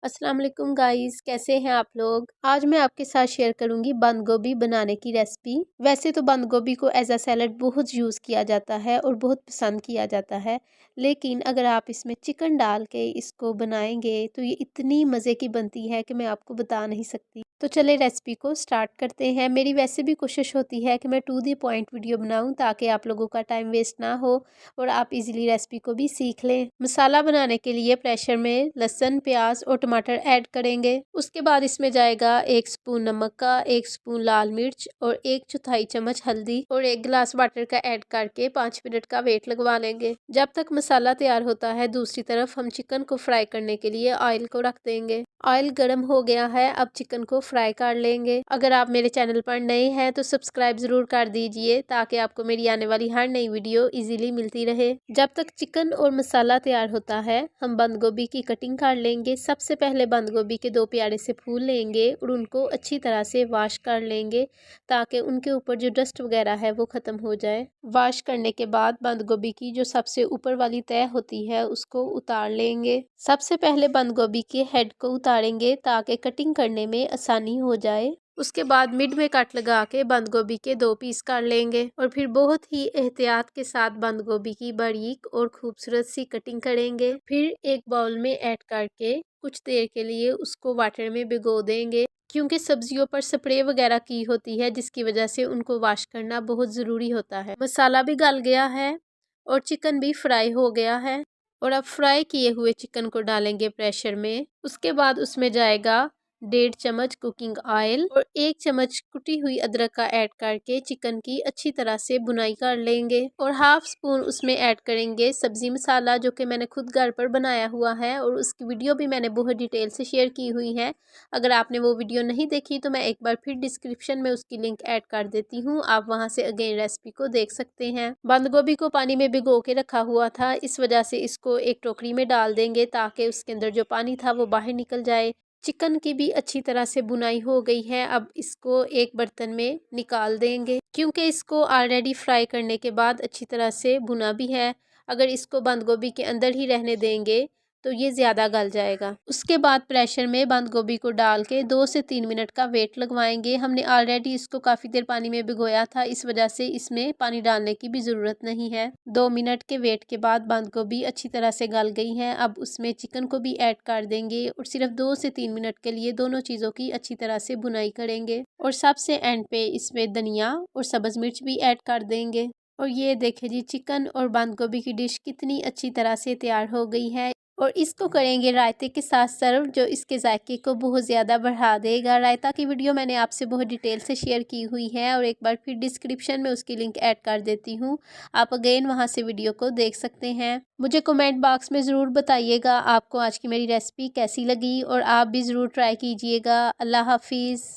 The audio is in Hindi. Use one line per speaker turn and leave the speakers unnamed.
अस्सलाम वालेकुम गाइस, कैसे हैं आप लोग। आज मैं आपके साथ शेयर करूंगी बंद गोभी बनाने की रेसिपी। वैसे तो बंद गोभी को एज अ सैलड बहुत यूज़ किया जाता है और बहुत पसंद किया जाता है, लेकिन अगर आप इसमें चिकन डाल के इसको बनाएंगे तो ये इतनी मज़े की बनती है कि मैं आपको बता नहीं सकती। तो चले रेसिपी को स्टार्ट करते हैं। मेरी वैसे भी कोशिश होती है कि मैं टू द पॉइंट वीडियो बनाऊं ताकि आप लोगों का टाइम वेस्ट ना हो और आप इजीली रेसिपी को भी सीख लें। मसाला बनाने के लिए प्रेशर में लहसुन, प्याज और टमाटर ऐड करेंगे। उसके बाद इसमें जाएगा 1 स्पून नमक का, 1 स्पून लाल मिर्च और 1/4 चम्मच हल्दी और 1 गिलास वाटर का ऐड करके 5 मिनट का वेट लगवा लेंगे। जब तक मसाला तैयार होता है दूसरी तरफ हम चिकन को फ्राई करने के लिए ऑयल को रख देंगे। ऑयल गर्म हो गया है, अब चिकन को फ्राई कर लेंगे। अगर आप मेरे चैनल पर नए हैं तो सब्सक्राइब जरूर कर दीजिए ताकि आपको मेरी आने वाली हर नई वीडियो इजीली मिलती रहे। जब तक चिकन और मसाला तैयार होता है हम बंद गोभी की कटिंग कर लेंगे। सबसे पहले बंद गोभी के 2 प्यारे से फूल लेंगे और उनको अच्छी तरह से वॉश कर लेंगे ताकि उनके ऊपर जो डस्ट वगैरह है वो ख़त्म हो जाए। वॉश करने के बाद बंद गोभी की जो सबसे ऊपर वाली तह होती है उसको उतार लेंगे। सबसे पहले बंद गोभी के हेड को उतारेंगे ताकि कटिंग करने में आसानी हो जाए। उसके बाद मिड में कट लगा के बंद गोभी के 2 पीस कर लेंगे और फिर बहुत ही एहतियात के साथ बंद गोभी की बारीक और खूबसूरत सी कटिंग करेंगे। फिर एक बाउल में ऐड करके कुछ देर के लिए उसको वाटर में भिगो देंगे क्योंकि सब्जियों पर स्प्रे वगैरह की होती है जिसकी वजह से उनको वॉश करना बहुत ज़रूरी होता है। मसाला भी गल गया है और चिकन भी फ्राई हो गया है और अब फ्राई किए हुए चिकन को डालेंगे प्रेशर में। उसके बाद उसमें जाएगा 1.5 चम्मच कुकिंग ऑयल और 1 चम्मच कुटी हुई अदरक का ऐड करके चिकन की अच्छी तरह से बुनाई कर लेंगे और हाफ स्पून उसमें ऐड करेंगे सब्जी मसाला जो कि मैंने खुद घर पर बनाया हुआ है और उसकी वीडियो भी मैंने बहुत डिटेल से शेयर की हुई है। अगर आपने वो वीडियो नहीं देखी तो मैं एक बार फिर डिस्क्रिप्शन में उसकी लिंक ऐड कर देती हूँ, आप वहाँ से अगेन रेसिपी को देख सकते हैं। बंद गोभी को पानी में भिगो के रखा हुआ था, इस वजह से इसको एक टोकरी में डाल देंगे ताकि उसके अंदर जो पानी था वो बाहर निकल जाए। चिकन की भी अच्छी तरह से बुनाई हो गई है, अब इसको एक बर्तन में निकाल देंगे क्योंकि इसको ऑलरेडी फ्राई करने के बाद अच्छी तरह से भुना भी है। अगर इसको बंद गोभी के अंदर ही रहने देंगे तो ये ज़्यादा गल जाएगा। उसके बाद प्रेशर में बंद गोभी को डाल के 2 से 3 मिनट का वेट लगवाएंगे। हमने ऑलरेडी इसको काफ़ी देर पानी में भिगोया था, इस वजह से इसमें पानी डालने की भी ज़रूरत नहीं है। 2 मिनट के वेट के बाद बंद गोभी अच्छी तरह से गल गई है। अब उसमें चिकन को भी ऐड कर देंगे और सिर्फ 2 से 3 मिनट के लिए दोनों चीज़ों की अच्छी तरह से बुनाई करेंगे और सबसे एंड पे इसमें धनिया और सब्ज़ मिर्च भी ऐड कर देंगे। और ये देखें जी, चिकन और बंद गोभी की डिश कितनी अच्छी तरह से तैयार हो गई है और इसको करेंगे रायते के साथ सर्व जो इसके जायके को बहुत ज़्यादा बढ़ा देगा। रायता की वीडियो मैंने आपसे बहुत डिटेल से शेयर की हुई है और एक बार फिर डिस्क्रिप्शन में उसकी लिंक ऐड कर देती हूँ, आप अगेन वहाँ से वीडियो को देख सकते हैं। मुझे कमेंट बॉक्स में ज़रूर बताइएगा आपको आज की मेरी रेसिपी कैसी लगी और आप भी ज़रूर ट्राई कीजिएगा। अल्लाह हाफिज़।